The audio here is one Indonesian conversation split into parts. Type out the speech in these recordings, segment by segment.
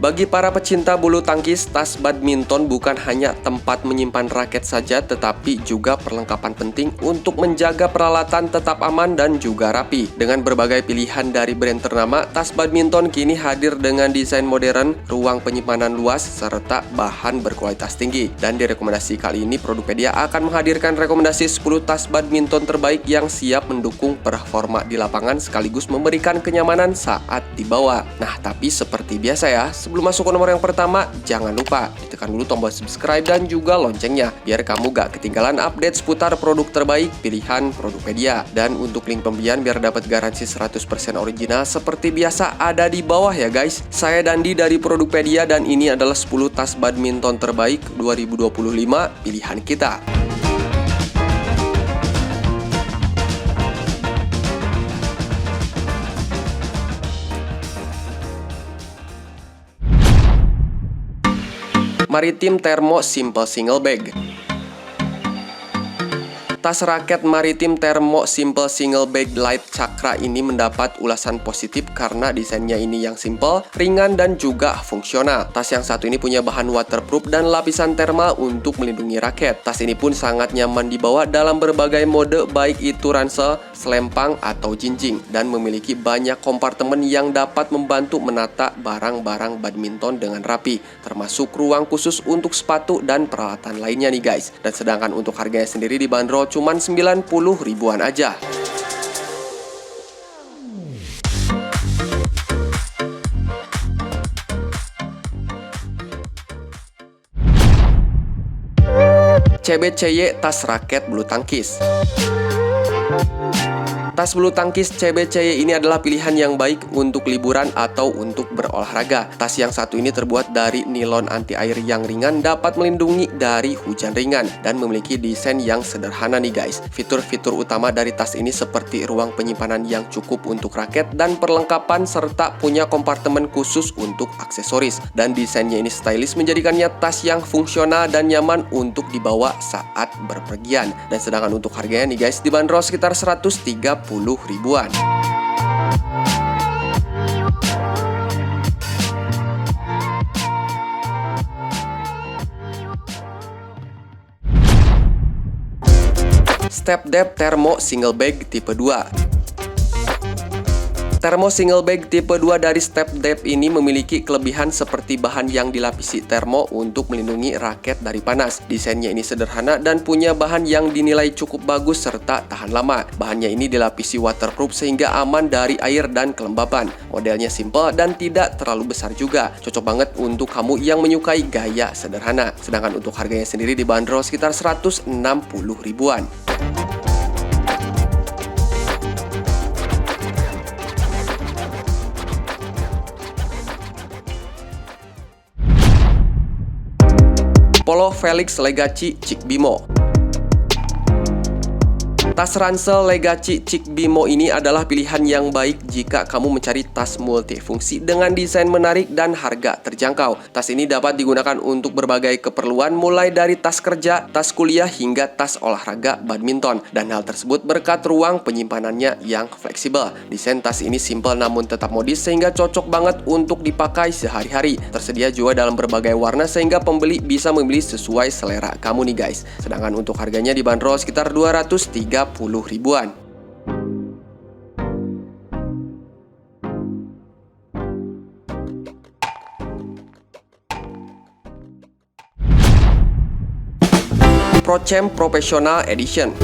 Bagi para pecinta bulu tangkis, tas badminton bukan hanya tempat menyimpan raket saja, tetapi juga perlengkapan penting untuk menjaga peralatan tetap aman dan juga rapi. Dengan berbagai pilihan dari brand ternama, tas badminton kini hadir dengan desain modern, ruang penyimpanan luas, serta bahan berkualitas tinggi. Dan di rekomendasi kali ini, Produpedia akan menghadirkan rekomendasi 10 tas badminton terbaik yang siap mendukung performa di lapangan sekaligus memberikan kenyamanan saat dibawa. Nah, tapi seperti biasa ya, sebelum masuk ke nomor yang pertama, jangan lupa ditekan dulu tombol subscribe dan juga loncengnya biar kamu gak ketinggalan update seputar produk terbaik pilihan Produpedia. Dan untuk link pembelian biar dapat garansi 100% original seperti biasa ada di bawah ya guys. Saya Dandi dari Produpedia dan ini adalah 10 tas badminton terbaik 2025 pilihan kita. Maritim Thermo Simple Single Bag. Tas raket Maritim Thermo Simple Single Bag Light Cakra ini mendapat ulasan positif karena desainnya ini yang simple, ringan, dan juga fungsional. Tas yang satu ini punya bahan waterproof dan lapisan thermal untuk melindungi raket. Tas ini pun sangat nyaman dibawa dalam berbagai mode, baik itu ransel, selempang, atau jinjing, dan memiliki banyak kompartemen yang dapat membantu menata barang-barang badminton dengan rapi, termasuk ruang khusus untuk sepatu dan peralatan lainnya nih guys. Dan sedangkan untuk harganya sendiri dibanderol cuman 90 ribuan aja. CBCY tas raket bulu tangkis. Tas bulu tangkis CBCY ini adalah pilihan yang baik untuk liburan atau untuk berolahraga. Tas yang satu ini terbuat dari nilon anti air yang ringan, dapat melindungi dari hujan ringan, dan memiliki desain yang sederhana nih guys. Fitur-fitur utama dari tas ini seperti ruang penyimpanan yang cukup untuk raket dan perlengkapan, serta punya kompartemen khusus untuk aksesoris. Dan desainnya ini stylish, menjadikannya tas yang fungsional dan nyaman untuk dibawa saat berpergian. Dan sedangkan untuk harganya nih guys, dibanderol sekitar 130 ribuan. Step Depth Thermo Single Bag tipe 2. Thermo Single Bag tipe 2 dari Step Depth ini memiliki kelebihan seperti bahan yang dilapisi termo untuk melindungi raket dari panas. Desainnya ini sederhana dan punya bahan yang dinilai cukup bagus serta tahan lama. Bahannya ini dilapisi waterproof sehingga aman dari air dan kelembapan. Modelnya simple dan tidak terlalu besar juga. Cocok banget untuk kamu yang menyukai gaya sederhana. Sedangkan untuk harganya sendiri dibanderol sekitar 160 ribuan. Polo Felix Legacy Chic Bimo. Tas ransel Legacy Chic Bimo ini adalah pilihan yang baik jika kamu mencari tas multifungsi dengan desain menarik dan harga terjangkau. Tas ini dapat digunakan untuk berbagai keperluan, mulai dari tas kerja, tas kuliah, hingga tas olahraga badminton. Dan hal tersebut berkat ruang penyimpanannya yang fleksibel. Desain tas ini simple namun tetap modis sehingga cocok banget untuk dipakai sehari-hari. Tersedia juga dalam berbagai warna sehingga pembeli bisa memilih sesuai selera kamu nih guys. Sedangkan untuk harganya dibanderol sekitar 230 ribuan. ProChamp Professional Edition.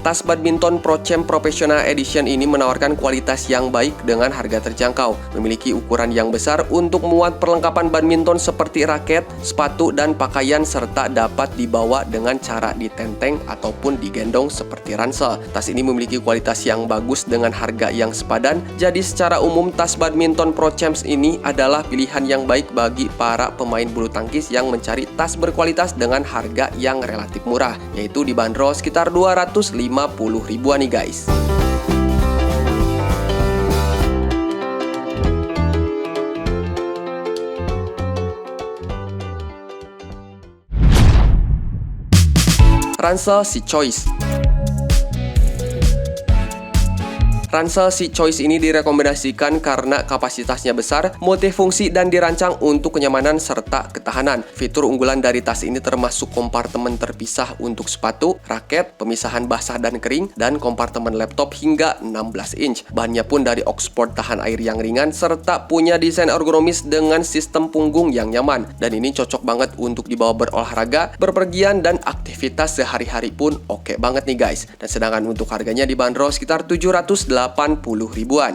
Tas badminton ProChamp Professional Edition ini menawarkan kualitas yang baik dengan harga terjangkau. Memiliki ukuran yang besar untuk memuat perlengkapan badminton seperti raket, sepatu, dan pakaian, serta dapat dibawa dengan cara ditenteng ataupun digendong seperti ransel. Tas ini memiliki kualitas yang bagus dengan harga yang sepadan. Jadi secara umum tas badminton ProChamp ini adalah pilihan yang baik bagi para pemain bulu tangkis yang mencari tas berkualitas dengan harga yang relatif murah, yaitu dibanderol sekitar 250 ribuan nih guys. Ransel Si Choice. Ransel Si Choice ini direkomendasikan karena kapasitasnya besar, multifungsi, dan dirancang untuk kenyamanan serta ketahanan. Fitur unggulan dari tas ini termasuk kompartemen terpisah untuk sepatu, raket, pemisahan basah dan kering, dan kompartemen laptop hingga 16 inch. Bahannya pun dari Oxford tahan air yang ringan, serta punya desain ergonomis dengan sistem punggung yang nyaman. Dan ini cocok banget untuk dibawa berolahraga, berpergian, dan aktivitas sehari-hari pun oke banget nih guys. Dan sedangkan untuk harganya dibanderol sekitar 780 ribuan.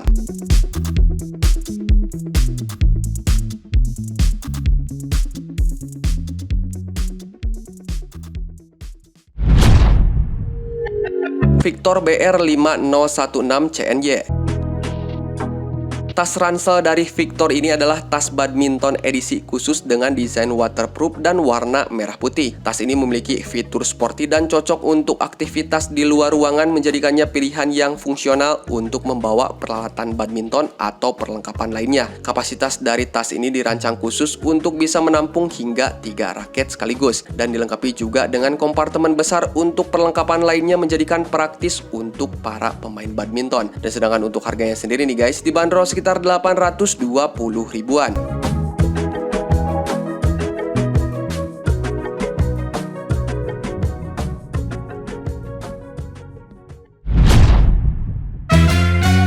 Victor BR 5016 CNY. Tas ransel dari Victor ini adalah tas badminton edisi khusus dengan desain waterproof dan warna merah putih. Tas ini memiliki fitur sporty dan cocok untuk aktivitas di luar ruangan, menjadikannya pilihan yang fungsional untuk membawa peralatan badminton atau perlengkapan lainnya. Kapasitas dari tas ini dirancang khusus untuk bisa menampung hingga 3 raket sekaligus dan dilengkapi juga dengan kompartemen besar untuk perlengkapan lainnya, menjadikan praktis untuk para pemain badminton. Dan sedangkan untuk harganya sendiri nih guys, dibanderol sekitar 820 ribuan.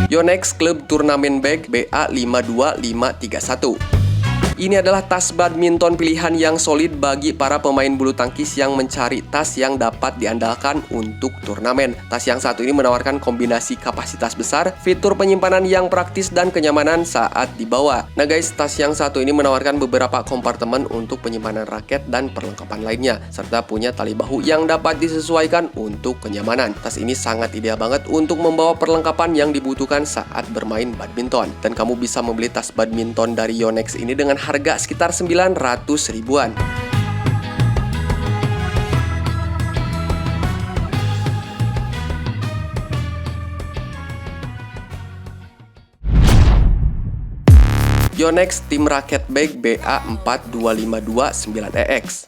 Yonex Club Turnamen Bag BA 52531. Ini adalah tas badminton pilihan yang solid bagi para pemain bulu tangkis yang mencari tas yang dapat diandalkan untuk turnamen. Tas yang satu ini menawarkan kombinasi kapasitas besar, fitur penyimpanan yang praktis, dan kenyamanan saat dibawa. Nah guys, tas yang satu ini menawarkan beberapa kompartemen untuk penyimpanan raket dan perlengkapan lainnya, serta punya tali bahu yang dapat disesuaikan untuk kenyamanan. Tas ini sangat ideal banget untuk membawa perlengkapan yang dibutuhkan saat bermain badminton. Dan kamu bisa membeli tas badminton dari Yonex ini dengan harga sekitar 900 ribuan. Yonex Tim Racket Bag BA 42529EX.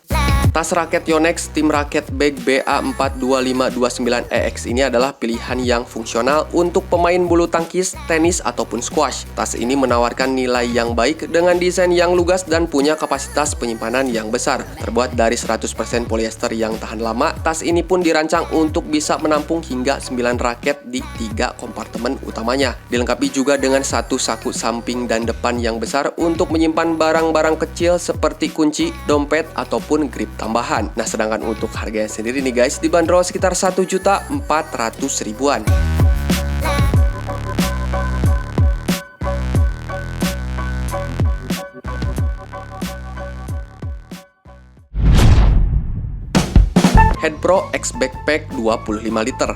Tas raket Yonex Tim Racket Bag BA 42529EX ini adalah pilihan yang fungsional untuk pemain bulu tangkis, tenis, ataupun squash. Tas ini menawarkan nilai yang baik dengan desain yang lugas dan punya kapasitas penyimpanan yang besar. Terbuat dari 100% polyester yang tahan lama, tas ini pun dirancang untuk bisa menampung hingga 9 raket di 3 kompartemen utamanya. Dilengkapi juga dengan satu saku samping dan depan yang besar untuk menyimpan barang-barang kecil seperti kunci, dompet, ataupun grip tambahan. Nah, sedangkan untuk harganya sendiri nih guys, dibanderol sekitar 1.400.000 ribuan. Headpro X Backpack 25 liter.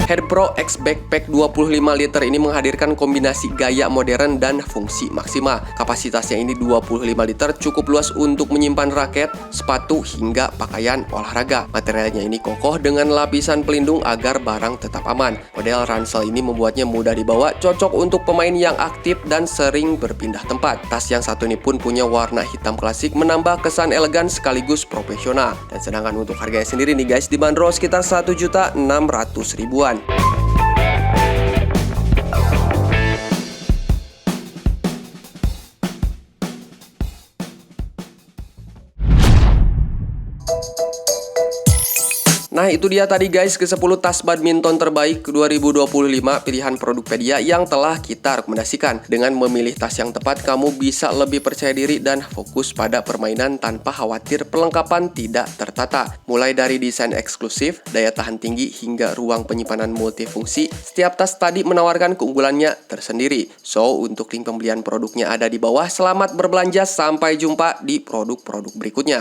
Headpro X Backpack 25 liter ini menghadirkan kombinasi gaya modern dan fungsi maksimal. Kapasitasnya ini 25 liter, cukup luas untuk menyimpan raket, sepatu, hingga pakaian olahraga. Materialnya ini kokoh dengan lapisan pelindung agar barang tetap aman. Model ransel ini membuatnya mudah dibawa, cocok untuk pemain yang aktif dan sering berpindah tempat. Tas yang satu ini pun punya warna hitam klasik, menambah kesan elegan sekaligus profesional. Dan sedangkan untuk harganya sendiri nih guys, dibanderol sekitar 1.600.000 ribuan. Nah, itu dia tadi guys ke-10 tas badminton terbaik 2025 pilihan Produkpedia yang telah kita rekomendasikan. Dengan memilih tas yang tepat, kamu bisa lebih percaya diri dan fokus pada permainan tanpa khawatir perlengkapan tidak tertata. Mulai dari desain eksklusif, daya tahan tinggi, hingga ruang penyimpanan multifungsi, setiap tas tadi menawarkan keunggulannya tersendiri. So, untuk link pembelian produknya ada di bawah. Selamat berbelanja, sampai jumpa di produk-produk berikutnya.